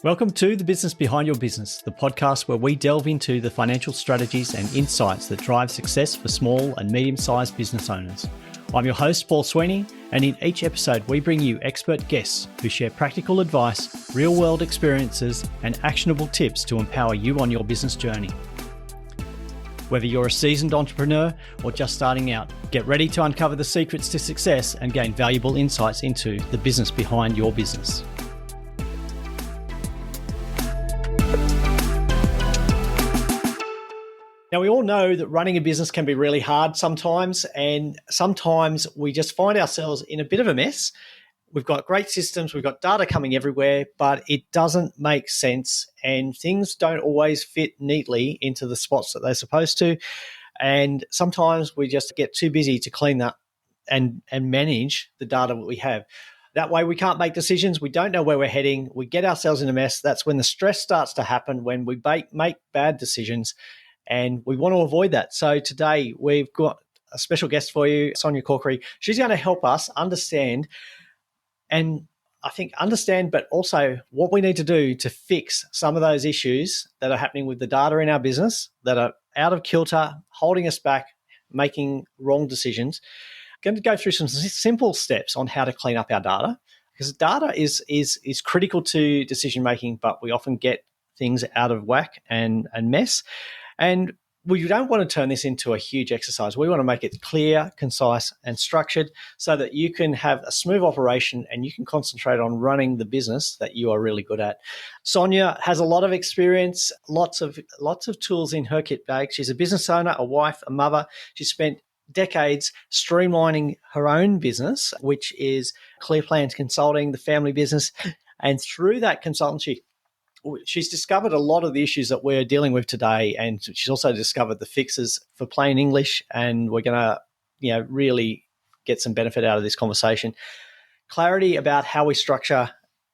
Welcome to The Business Behind Your Business, the podcast where we delve into the financial strategies and insights that drive success for small and medium-sized business owners. I'm your host, Paul Sweeney, and in each episode we bring you expert guests who share practical advice, real-world experiences, and actionable tips to empower you on your business journey. Whether you're a seasoned entrepreneur or just starting out, get ready to uncover the secrets to success and gain valuable insights into the business behind your business. Now, we all know that running a business can be really hard sometimes, and sometimes we just find ourselves in a bit of a mess. We've got great systems, we've got data coming everywhere, but it doesn't make sense, and things don't always fit neatly into the spots that they're supposed to. And sometimes we just get too busy to clean that and manage the data that we have. That way we can't make decisions. We don't know where we're heading. We get ourselves in a mess. That's when the stress starts to happen, when we make bad decisions. And we want to avoid that. So today we've got a special guest for you, Sonya Corkery. She's going to help us understand, but also what we need to do to fix some of those issues that are happening with the data in our business that are out of kilter, holding us back, making wrong decisions. I'm going to go through some simple steps on how to clean up our data, because data is critical to decision making, but we often get things out of whack and mess. And we don't want to turn this into a huge exercise. We want to make it clear, concise, and structured so that you can have a smooth operation and you can concentrate on running the business that you are really good at. Sonya has a lot of experience, lots of tools in her kit bag. She's a business owner, a wife, a mother. She spent decades streamlining her own business, which is Clear Plans Consulting, the family business. And through that consultancy, she's discovered a lot of the issues that we're dealing with today, and she's also discovered the fixes for plain English, and we're going to really get some benefit out of this conversation. Clarity about how we structure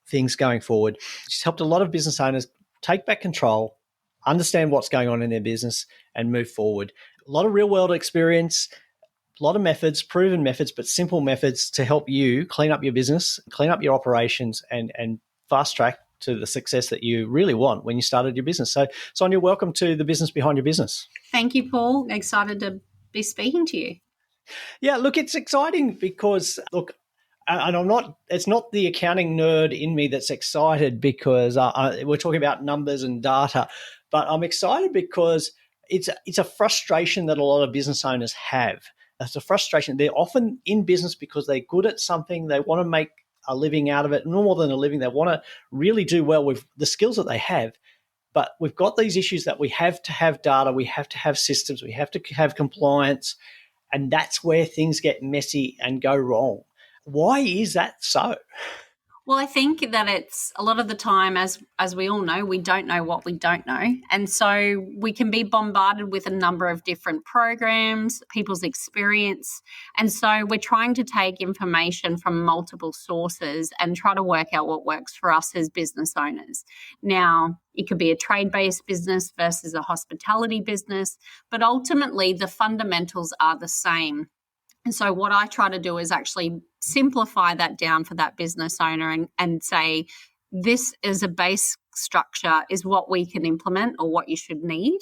things going forward. She's helped a lot of business owners take back control, understand what's going on in their business, and move forward. A lot of real-world experience, a lot of methods, proven methods, but simple methods to help you clean up your business, clean up your operations, and fast-track to the success that you really want when you started your business. So, Sonya, welcome to The Business Behind Your Business. Thank you, Paul. Excited to be speaking to you. Yeah, look, it's exciting because, it's not the accounting nerd in me that's excited because we're talking about numbers and data, but I'm excited because it's a frustration that a lot of business owners have. It's a frustration. They're often in business because they're good at something. They want to make a living out of it, no more than a living. They want to really do well with the skills that they have. But we've got these issues that we have to have data, we have to have systems, we have to have compliance, and that's where things get messy and go wrong. Why is that so? Well, I think that it's a lot of the time, as we all know, we don't know what we don't know. And so we can be bombarded with a number of different programs, people's experience. And so we're trying to take information from multiple sources and try to work out what works for us as business owners. Now, it could be a trade-based business versus a hospitality business, but ultimately the fundamentals are the same. And so what I try to do is actually simplify that down for that business owner and say, this is a base structure is what we can implement or what you should need.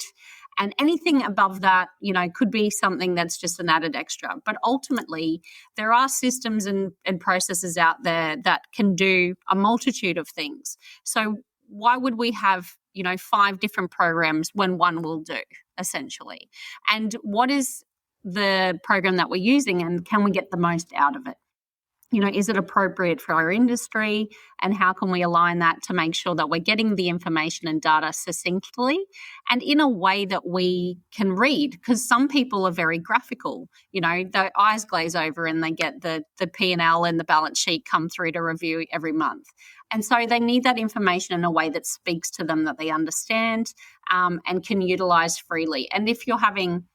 And anything above that, could be something that's just an added extra. But ultimately, there are systems and processes out there that can do a multitude of things. So why would we have 5 different programs when one will do, essentially? And what is the program that we're using, and can we get the most out of it? Is it appropriate for our industry, and how can we align that to make sure that we're getting the information and data succinctly and in a way that we can read? Because some people are very graphical, their eyes glaze over and they get the P&L and the balance sheet come through to review every month. And so they need that information in a way that speaks to them, that they understand and can utilize freely. And if you're having,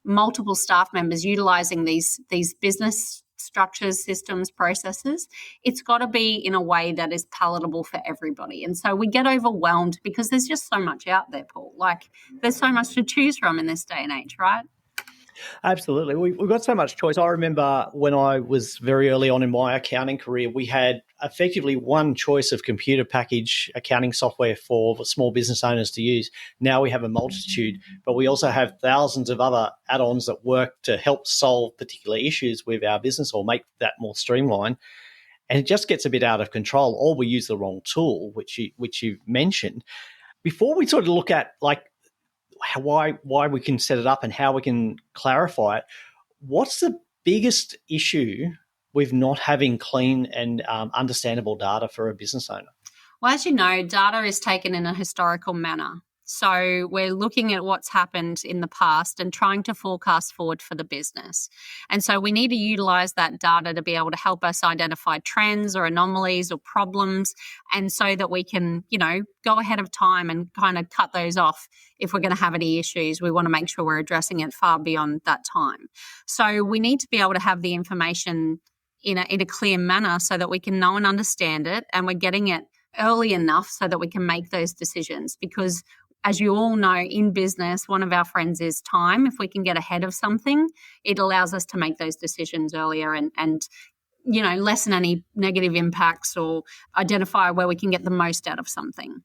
multiple staff members utilizing these business structures, systems, processes, it's got to be in a way that is palatable for everybody. And so we get overwhelmed because there's just so much out there, Paul. Like, there's so much to choose from in this day and age, right? Absolutely. We've got so much choice. I remember when I was very early on in my accounting career, we had effectively one choice of computer package accounting software for small business owners to use. Now we have a multitude, but we also have thousands of other add-ons that work to help solve particular issues with our business or make that more streamlined. And it just gets a bit out of control, or we use the wrong tool, which you mentioned. Before we sort of look at like why we can set it up and how we can clarify it, what's the biggest issue with not having clean and understandable data for a business owner? Well, as you know, data is taken in a historical manner. So we're looking at what's happened in the past and trying to forecast forward for the business. And so we need to utilize that data to be able to help us identify trends or anomalies or problems, and so that we can, go ahead of time and kind of cut those off. If we're going to have any issues, we want to make sure we're addressing it far beyond that time. So we need to be able to have the information in a clear manner so that we can know and understand it, and we're getting it early enough so that we can make those decisions. Because as you all know, in business, one of our friends is time. If we can get ahead of something, it allows us to make those decisions earlier and lessen any negative impacts or identify where we can get the most out of something.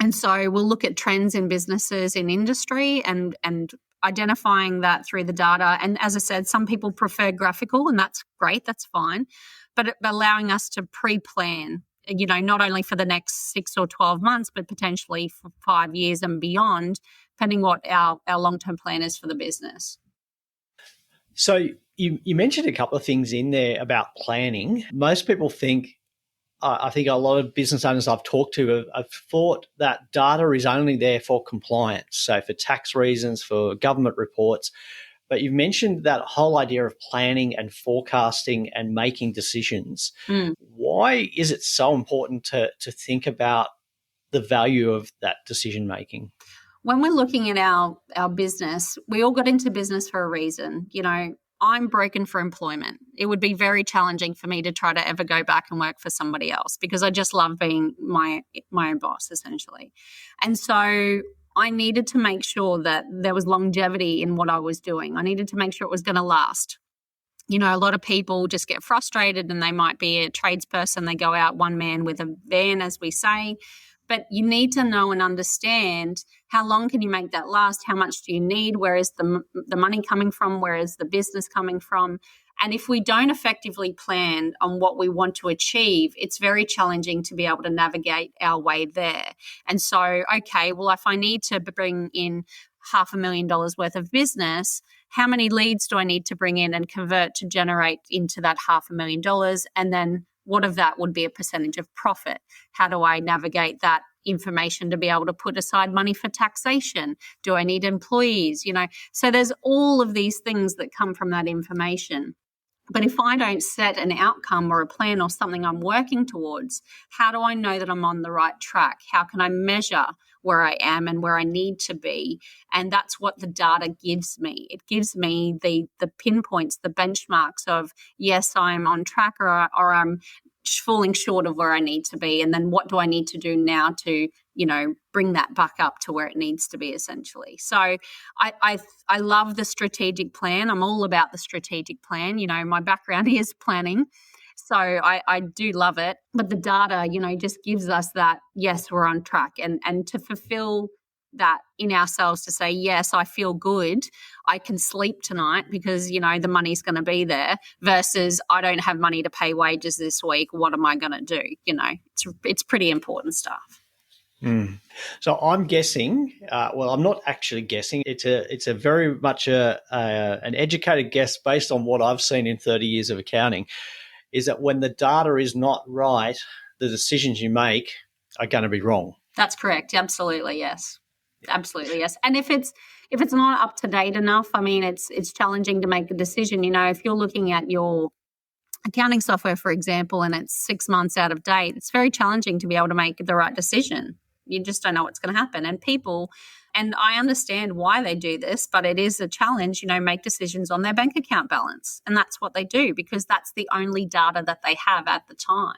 And so we'll look at trends in businesses, in industry, and identifying that through the data. And as I said, some people prefer graphical, and that's great, that's fine. But allowing us to pre-plan, not only for the next 6 or 12 months, but potentially for 5 years and beyond, depending what our long-term plan is for the business. So you mentioned a couple of things in there about planning. Most people think, I think a lot of business owners I've talked to have thought that data is only there for compliance, so for tax reasons, for government reports. But you've mentioned that whole idea of planning and forecasting and making decisions. Why is it so important to think about the value of that decision making? When we're looking at our business, we all got into business for a reason. I'm broken for employment. It would be very challenging for me to try to ever go back and work for somebody else, because I just love being my own boss, essentially. And so I needed to make sure that there was longevity in what I was doing. I needed to make sure it was going to last. A lot of people just get frustrated, and they might be a tradesperson. They go out one man with a van, as we say. But you need to know and understand, how long can you make that last? How much do you need? Where is the money coming from? Where is the business coming from? And if we don't effectively plan on what we want to achieve, it's very challenging to be able to navigate our way there. And so, okay, well, if I need to bring in $500,000 worth of business, how many leads do I need to bring in and convert to generate into that $500,000? And then what of that would be a percentage of profit? How do I navigate that information to be able to put aside money for taxation? Do I need employees? So there's all of these things that come from that information. But if I don't set an outcome or a plan or something I'm working towards, how do I know that I'm on the right track? How can I measure where I am and where I need to be? And that's what the data gives me. It gives me the pinpoints, the benchmarks of, yes, I'm on track, or I'm falling short of where I need to be. And then what do I need to do now to, bring that back up to where it needs to be, essentially. So I love the strategic plan. I'm all about the strategic plan. My background is planning. So I do love it. But the data, just gives us that, yes, we're on track. And to fulfill that in ourselves, to say, yes, I feel good, I can sleep tonight because, the money's going to be there, versus I don't have money to pay wages this week. What am I going to do? It's pretty important stuff. So I'm guessing, I'm not actually guessing. It's a very much an educated guess based on what I've seen in 30 years of accounting, is that when the data is not right, the decisions you make are going to be wrong. That's correct. Absolutely, yes. Absolutely, yes. And if it's not up to date enough, it's challenging to make a decision. If you're looking at your accounting software, for example, and it's 6 months out of date, it's very challenging to be able to make the right decision. You just don't know what's going to happen. And I understand why they do this, but it is a challenge, make decisions on their bank account balance. And that's what they do, because that's the only data that they have at the time.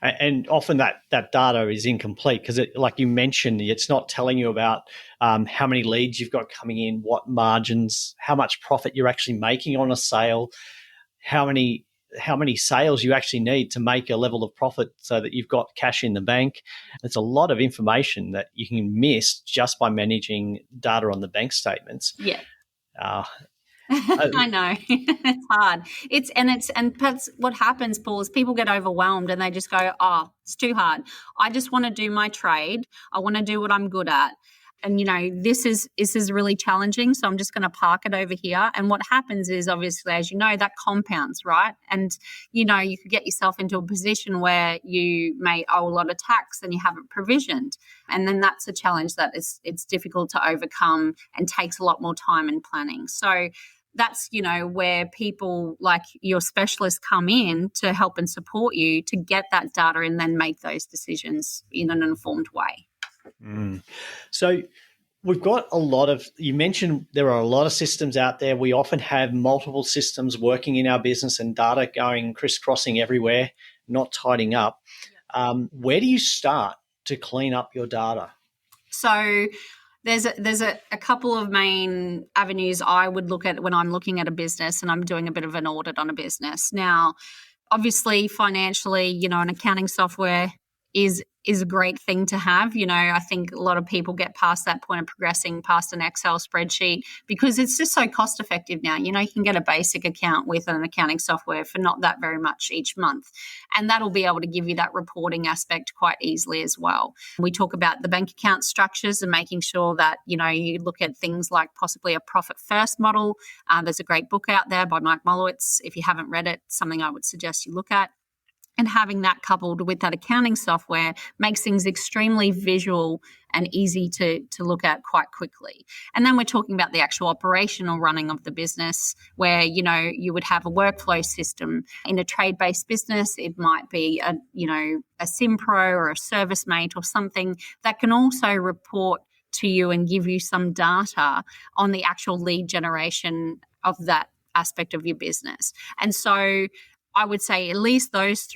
And often that data is incomplete because, like you mentioned, it's not telling you about how many leads you've got coming in, what margins, how much profit you're actually making on a sale, how many sales you actually need to make a level of profit so that you've got cash in the bank. It's a lot of information that you can miss just by managing data on the bank statements. Yeah. Uh, I know. It's hard. And that's what happens, Paul, is people get overwhelmed and they just go, oh, it's too hard. I just want to do my trade. I want to do what I'm good at. And, this is really challenging, so I'm just going to park it over here. And what happens is, obviously, as you know, that compounds, right? And, you could get yourself into a position where you may owe a lot of tax and you haven't provisioned. And then that's a challenge that it's difficult to overcome and takes a lot more time and planning. So that's, where people like your specialists come in to help and support you to get that data and then make those decisions in an informed way. So we've got you mentioned there are a lot of systems out there. We often have multiple systems working in our business and data going crisscrossing everywhere, not tidying up. Where do you start to clean up your data? So there's a couple of main avenues I would look at when I'm looking at a business and I'm doing a bit of an audit on a business. Now, obviously, financially, an accounting software is a great thing to have. I think a lot of people get past that point of progressing past an Excel spreadsheet because it's just so cost effective now. You can get a basic account with an accounting software for not that very much each month. And that'll be able to give you that reporting aspect quite easily as well. We talk about the bank account structures and making sure that, you look at things like possibly a profit first model. There's a great book out there by Mike Mollowitz. If you haven't read it, something I would suggest you look at. And having that coupled with that accounting software makes things extremely visual and easy to look at quite quickly. And then we're talking about the actual operational running of the business where, you would have a workflow system. In a trade-based business, it might be a Simpro or a ServiceMate or something that can also report to you and give you some data on the actual lead generation of that aspect of your business. And so I would say at least those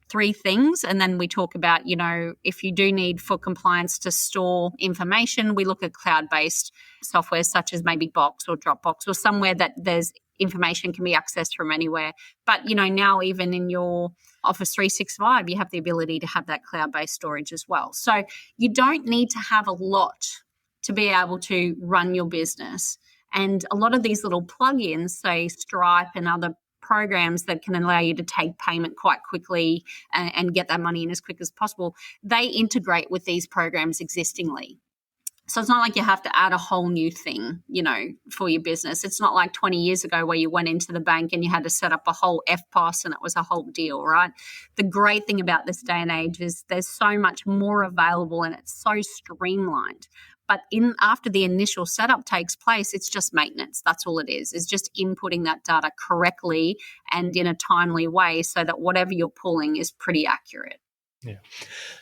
three things. And then we talk about, if you do need for compliance to store information, we look at cloud-based software such as maybe Box or Dropbox or somewhere that there's information can be accessed from anywhere. But, now even in your Office 365, you have the ability to have that cloud-based storage as well. So you don't need to have a lot to be able to run your business. And a lot of these little plugins, say Stripe and other programs that can allow you to take payment quite quickly and get that money in as quick as possible, they integrate with these programs existingly. So it's not like you have to add a whole new thing, for your business. It's not like 20 years ago where you went into the bank and you had to set up a whole FPOS and it was a whole deal, right? The great thing about this day and age is there's so much more available and it's so streamlined. But after the initial setup takes place, it's just maintenance. That's all it is. It's just inputting that data correctly and in a timely way so that whatever you're pulling is pretty accurate. Yeah.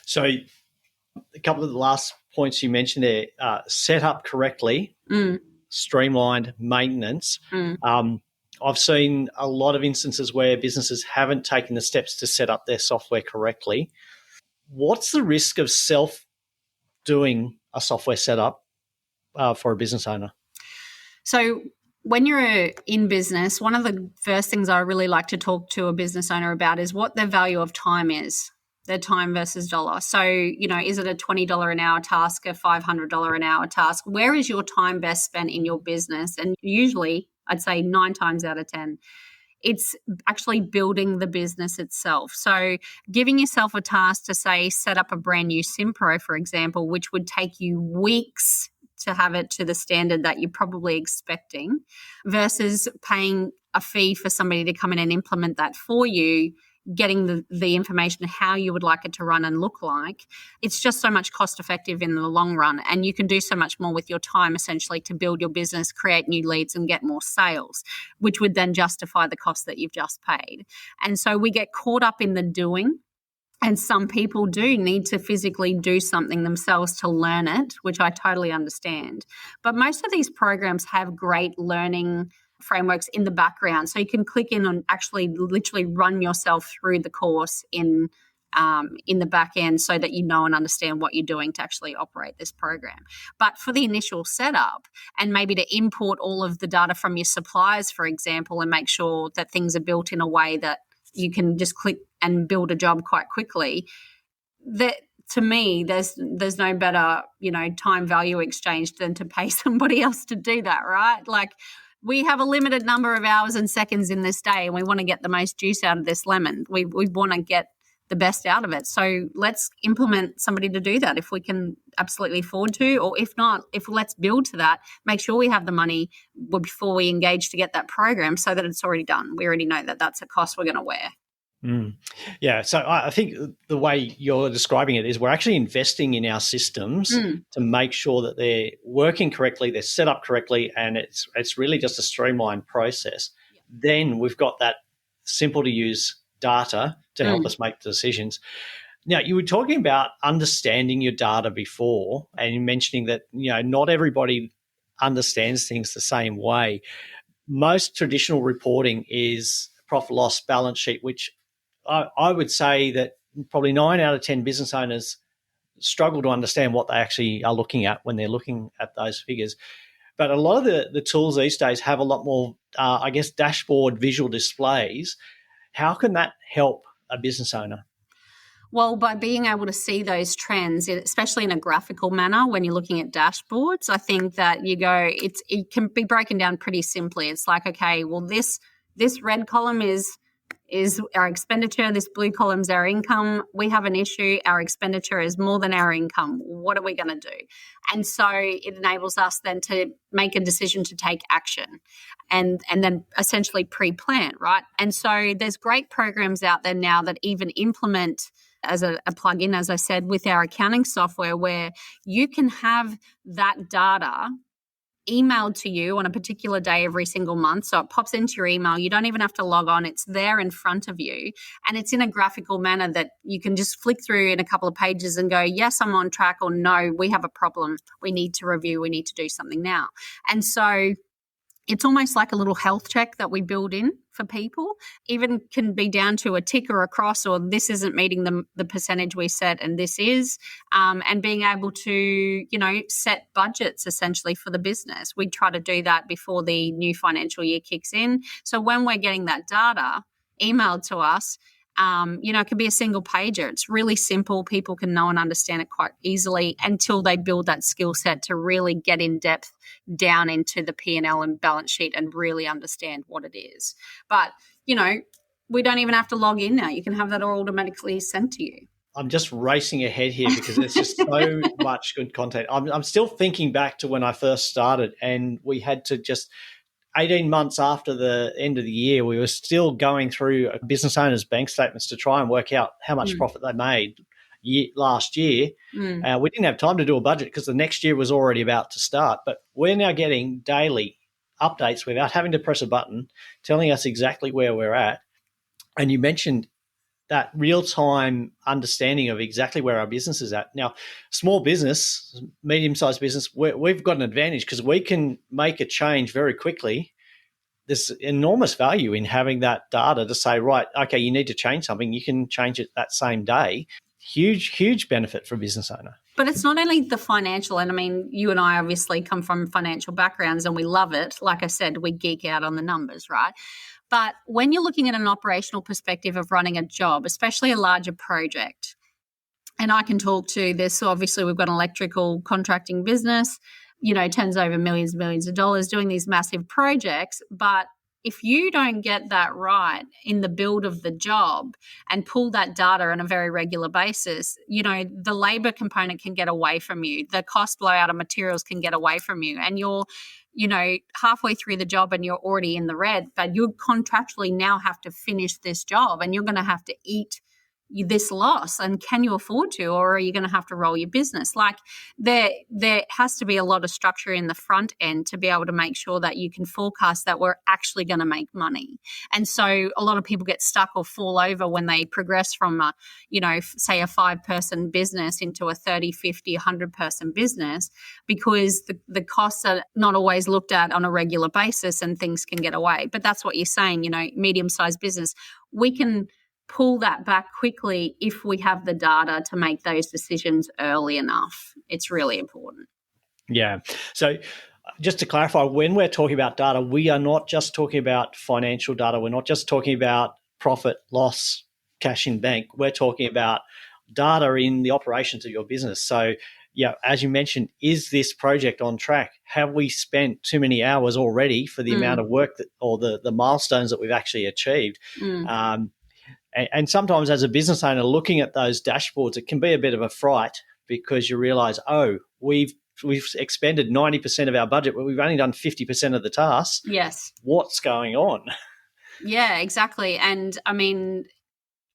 So a couple of the last points you mentioned there, set up correctly, streamlined maintenance. I've seen a lot of instances where businesses haven't taken the steps to set up their software correctly. What's the risk of self-doing a software setup for a business owner? So when you're in business, one of the first things I really like to talk to a business owner about is what their value of time is, their time versus dollar. So, is it a $20 an hour task, a $500 an hour task? Where is your time best spent in your business? And usually, I'd say 9 times out of 10, it's actually building the business itself. So giving yourself a task to, say, set up a brand new Simpro, for example, which would take you weeks to have it to the standard that you're probably expecting, versus paying a fee for somebody to come in and implement that for you, getting the information how you would like it to run and look like. It's just so much cost effective in the long run, and you can do so much more with your time essentially to build your business, create new leads and get more sales, which would then justify the cost that you've just paid. And so we get caught up in the doing, and some people do need to physically do something themselves to learn it, which I totally understand. But most of these programs have great learning frameworks in the background. So you can click in and actually literally run yourself through the course in in the back end so that you know and understand what you're doing to actually operate this program. But for the initial setup and maybe to import all of the data from your suppliers, for example, and make sure that things are built in a way that you can just click and build a job quite quickly, that to me, there's no better, time value exchange than to pay somebody else to do that, right? Like, we have a limited number of hours and seconds in this day, and we want to get the most juice out of this lemon. We want to get the best out of it. So let's implement somebody to do that if we can absolutely afford to, or if not, let's build to that, make sure we have the money before we engage to get that program so that it's already done. We already know that that's a cost we're going to wear. Yeah, so I think the way you're describing it is we're actually investing in our systems to make sure that they're working correctly, they're set up correctly, and it's really just a streamlined process. Yep. Then we've got that simple to use data to help us make decisions. Now, you were talking about understanding your data before, and you're mentioning that not everybody understands things the same way. Most traditional reporting is profit loss balance sheet, which I would say that probably 9 out of 10 business owners struggle to understand what they actually are looking at when they're looking at those figures. But a lot of the tools these days have a lot more, dashboard visual displays. How can that help a business owner? Well, by being able to see those trends, especially in a graphical manner when you're looking at dashboards, I think that it can be broken down pretty simply. It's like, okay, well, this red column is our expenditure, this blue column's our income. We have an issue, our expenditure is more than our income. What are we going to do? And so it enables us then to make a decision to take action and then essentially pre-plan, right? And so there's great programs out there now that even implement as a plug-in, as I said, with our accounting software, where you can have that data emailed to you on a particular day every single month. So it pops into your email. You don't even have to log on. It's there in front of you. And it's in a graphical manner that you can just flick through in a couple of pages and go, yes, I'm on track, or no, we have a problem. We need to review. We need to do something now. And so it's almost like a little health check that we build in for people. Even can be down to a tick or a cross, or this isn't meeting the percentage we set and this is, and being able to, set budgets essentially for the business. We try to do that before the new financial year kicks in. So when we're getting that data emailed to us, it can be a single pager. It's really simple. People can know and understand it quite easily until they build that skill set to really get in depth down into the P&L and balance sheet and really understand what it is. But, we don't even have to log in now. You can have that all automatically sent to you. I'm just racing ahead here because there's just so much good content. I'm still thinking back to when I first started, and we had to just 18 months after the end of the year, we were still going through a business owner's bank statements to try and work out how much profit they made last year. We didn't have time to do a budget because the next year was already about to start. But we're now getting daily updates without having to press a button, telling us exactly where we're at. And you mentioned that real-time understanding of exactly where our business is at. Now, small business, medium-sized business, we've got an advantage because we can make a change very quickly. There's enormous value in having that data to say, right, okay, you need to change something. You can change it that same day. Huge benefit for a business owner. But it's not only the financial, and I mean, you and I obviously come from financial backgrounds and we love it. Like I said, we geek out on the numbers, right? But when you're looking at an operational perspective of running a job, especially a larger project, and I can talk to this, so obviously we've got an electrical contracting business, turns over millions and millions of dollars doing these massive projects. But if you don't get that right in the build of the job and pull that data on a very regular basis, the labor component can get away from you. The cost blowout of materials can get away from you. And you're halfway through the job and you're already in the red, but you contractually now have to finish this job and you're going to have to eat this loss. And can you afford to, or are you going to have to roll your business? Like there has to be a lot of structure in the front end to be able to make sure that you can forecast that we're actually going to make money. And so a lot of people get stuck or fall over when they progress from say a 5-person business into a 30, 50, 100-person business, because the costs are not always looked at on a regular basis and things can get away. But that's what you're saying, medium-sized business, we can pull that back quickly if we have the data to make those decisions early enough. It's really important. Yeah. So just to clarify, when we're talking about data, we are not just talking about financial data. We're not just talking about profit, loss, cash in bank. We're talking about data in the operations of your business. So, yeah, as you mentioned, is this project on track? Have we spent too many hours already for the amount of work that, or the milestones that we've actually achieved? And sometimes as a business owner, looking at those dashboards, it can be a bit of a fright because you realize, we've expended 90% of our budget, but we've only done 50% of the tasks. Yes. What's going on? Yeah, exactly. And I mean,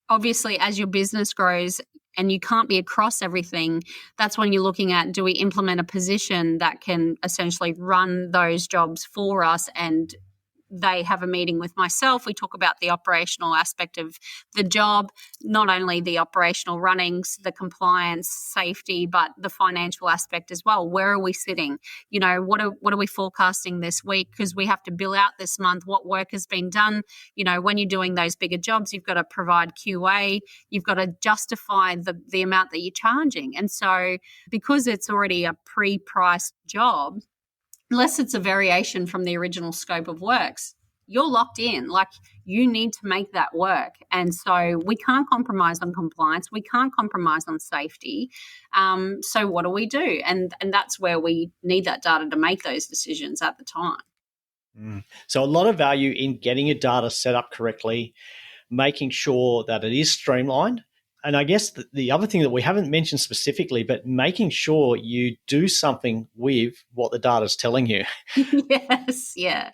obviously, as your business grows and you can't be across everything, that's when you're looking at, do we implement a position that can essentially run those jobs for us, and they have a meeting with myself. We talk about the operational aspect of the job, not only the operational runnings, the compliance, safety, but the financial aspect as well. Where are we sitting? You know, what are we forecasting this week? Because we have to bill out this month what work has been done. You know, when you're doing those bigger jobs, you've got to provide QA. You've got to justify the amount that you're charging. And so because it's already a pre-priced job, unless it's a variation from the original scope of works, you're locked in. Like, you need to make that work. And so we can't compromise on compliance. We can't compromise on safety. So what do we do? And that's where we need that data to make those decisions at the time. So a lot of value in getting your data set up correctly, making sure that it is streamlined. And I guess the other thing that we haven't mentioned specifically, but making sure you do something with what the data is telling you. Yes, yeah.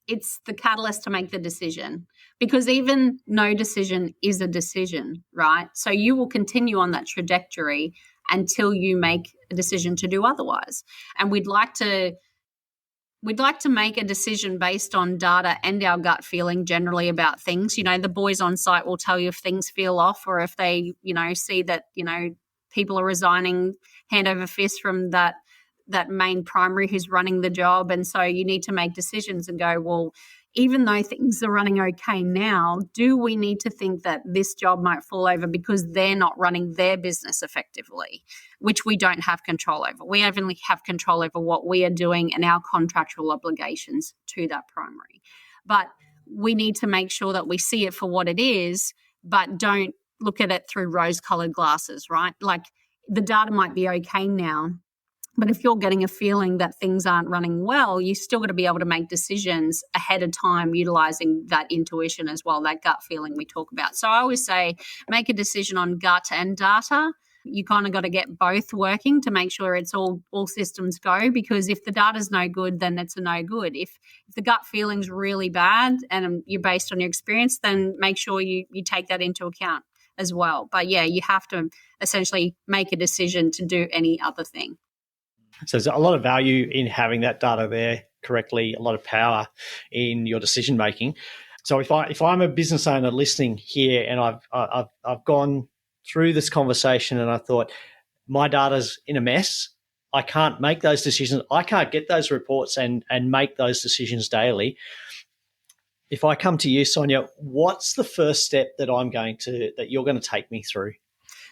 It's the catalyst to make the decision, because even no decision is a decision, right? So you will continue on that trajectory until you make a decision to do otherwise. And we'd like to make a decision based on data and our gut feeling generally about things. You know, the boys on site will tell you if things feel off, or if they, you know, see that, you know, people are resigning hand over fist from that main primary who's running the job. And so you need to make decisions and go, well, even though things are running okay now, do we need to think that this job might fall over because they're not running their business effectively, which we don't have control over. We only have control over what we are doing and our contractual obligations to that primary. But we need to make sure that we see it for what it is, but don't look at it through rose-colored glasses, right? Like, the data might be okay now, but if you're getting a feeling that things aren't running well, you still got to be able to make decisions ahead of time, utilizing that intuition as well, that gut feeling we talk about. So I always say, make a decision on gut and data. You kind of got to get both working to make sure it's all systems go, because if the data's no good, then it's a no good. If the gut feeling's really bad and you're based on your experience, then make sure you take that into account as well. But yeah, you have to essentially make a decision to do any other thing. So there's a lot of value in having that data there correctly, a lot of power in your decision making. So if I'm a business owner listening here, and I've gone through this conversation and I thought, my data's in a mess, I can't make those decisions, I can't get those reports and make those decisions daily. If I come to you, Sonya, what's the first step that you're going to take me through?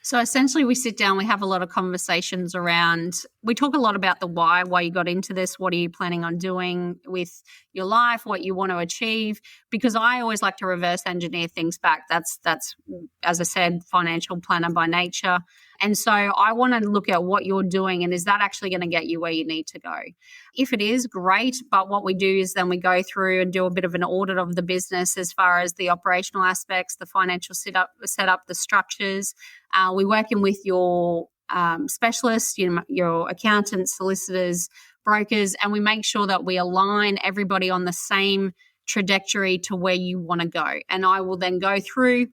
So essentially we sit down, we have a lot of conversations around, we talk a lot about the why you got into this, what are you planning on doing with your life, what you want to achieve, because I always like to reverse engineer things back. That's as I said, financial planner by nature. And so I want to look at what you're doing and is that actually going to get you where you need to go? If it is, great. But what we do is then we go through and do a bit of an audit of the business as far as the operational aspects, the financial setup, the structures. We're working with your specialists, your accountants, solicitors, brokers, and we make sure that we align everybody on the same trajectory to where you want to go. And I will then go through,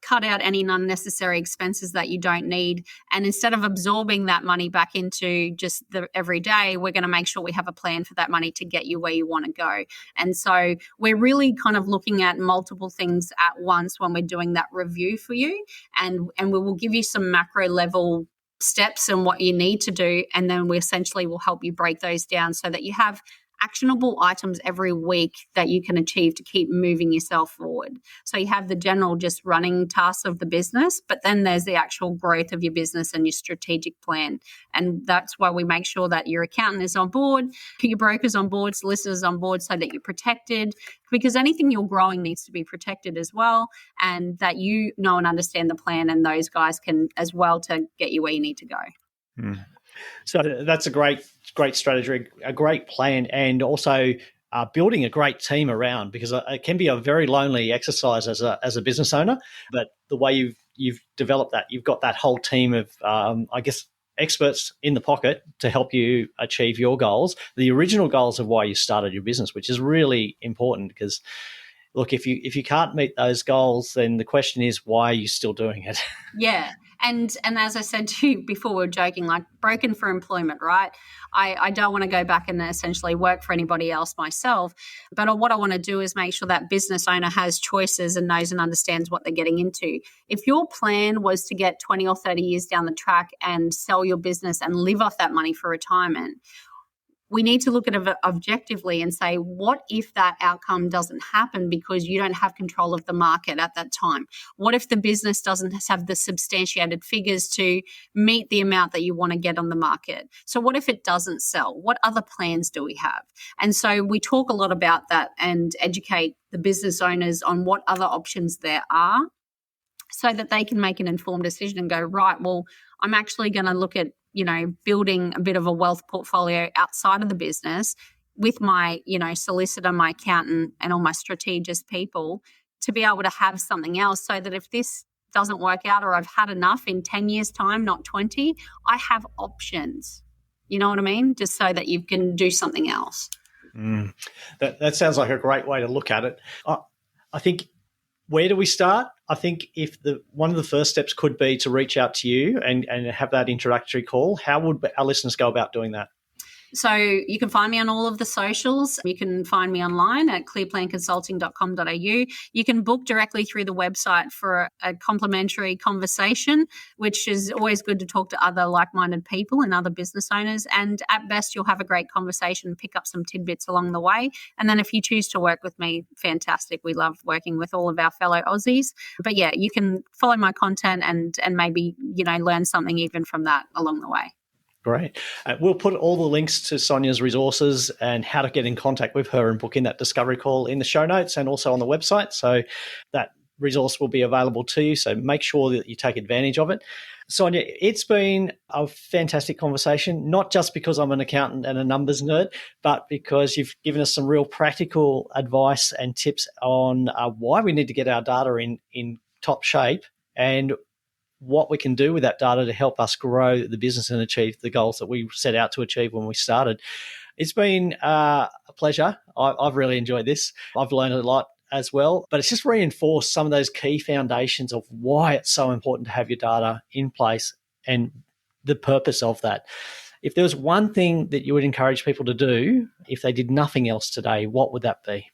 cut out any unnecessary expenses that you don't need. And instead of absorbing that money back into just the everyday, we're going to make sure we have a plan for that money to get you where you want to go. And so we're really kind of looking at multiple things at once when we're doing that review for you. And we will give you some macro level steps and what you need to do. And then we essentially will help you break those down so that you have actionable items every week that you can achieve to keep moving yourself forward. So you have the general just running tasks of the business, but then there's the actual growth of your business and your strategic plan. And that's why we make sure that your accountant is on board, your broker's on board, solicitors on board, so that you're protected, because anything you're growing needs to be protected as well, and that you know and understand the plan, and those guys can as well to get you where you need to go. So that's a great strategy, a great plan, and also building a great team around, because it can be a very lonely exercise as a business owner. But the way you've developed that, you've got that whole team of, I guess, experts in the pocket to help you achieve your goals, the original goals of why you started your business, which is really important. Because look, if you can't meet those goals, then the question is, why are you still doing it? Yeah. And as I said to you before, we were joking, like broken for employment, right? I don't want to go back and essentially work for anybody else myself. But what I want to do is make sure that business owner has choices and knows and understands what they're getting into. If your plan was to get 20 or 30 years down the track and sell your business and live off that money for retirement, we need to look at it objectively and say, what if that outcome doesn't happen because you don't have control of the market at that time? What if the business doesn't have the substantiated figures to meet the amount that you want to get on the market? So what if it doesn't sell? What other plans do we have? And so we talk a lot about that and educate the business owners on what other options there are, so that they can make an informed decision and go, right, well, I'm actually going to look at, building a bit of a wealth portfolio outside of the business with my, solicitor, my accountant, and all my strategist people, to be able to have something else, so that if this doesn't work out, or I've had enough in 10 years' time, not 20, I have options. You know what I mean? Just so that you can do something else. That sounds like a great way to look at it. I think, where do we start? I think if one of the first steps could be to reach out to you and have that introductory call. How would our listeners go about doing that? So you can find me on all of the socials. You can find me online at clearplanconsulting.com.au. You can book directly through the website for a complimentary conversation, which is always good to talk to other like-minded people and other business owners. And at best, you'll have a great conversation, pick up some tidbits along the way. And then if you choose to work with me, fantastic. We love working with all of our fellow Aussies. But yeah, you can follow my content and maybe, learn something even from that along the way. Great. We'll put all the links to Sonya's resources and how to get in contact with her and book in that discovery call in the show notes and also on the website. So that resource will be available to you. So make sure that you take advantage of it. Sonya, it's been a fantastic conversation, not just because I'm an accountant and a numbers nerd, but because you've given us some real practical advice and tips on why we need to get our data in top shape and what we can do with that data to help us grow the business and achieve the goals that we set out to achieve when we started. It's been a pleasure. I've really enjoyed this. I've learned a lot as well, but it's just reinforced some of those key foundations of why it's so important to have your data in place and the purpose of that. If there was one thing that you would encourage people to do if they did nothing else today, what would that be?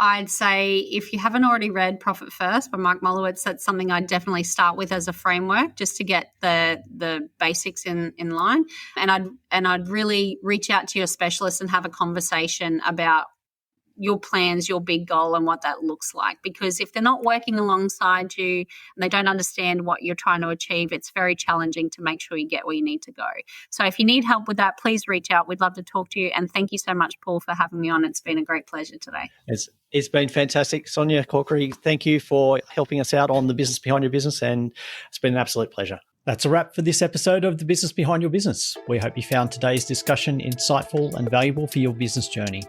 I'd say if you haven't already read Profit First by Mike Mollowitz, that's something I'd definitely start with as a framework, just to get the basics in line. And I'd really reach out to your specialist and have a conversation about your plans, your big goal, and what that looks like. Because if they're not working alongside you and they don't understand what you're trying to achieve, it's very challenging to make sure you get where you need to go. So if you need help with that, please reach out. We'd love to talk to you. And thank you so much, Paul, for having me on. It's been a great pleasure today. It's been fantastic. Sonya Corkery, thank you for helping us out on the business behind your business, and it's been an absolute pleasure. That's a wrap for this episode of The Business Behind Your Business. We hope you found today's discussion insightful and valuable for your business journey.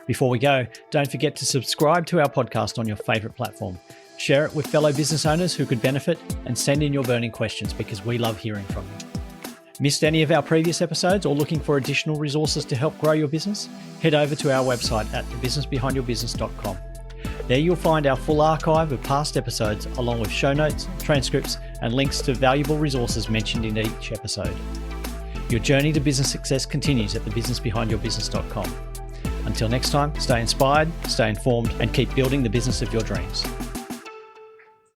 Before we go, don't forget to subscribe to our podcast on your favourite platform. Share it with fellow business owners who could benefit, and send in your burning questions, because we love hearing from you. Missed any of our previous episodes or looking for additional resources to help grow your business? Head over to our website at thebusinessbehindyourbusiness.com. There you'll find our full archive of past episodes, along with show notes, transcripts, and links to valuable resources mentioned in each episode. Your journey to business success continues at thebusinessbehindyourbusiness.com. Until next time, stay inspired, stay informed, and keep building the business of your dreams.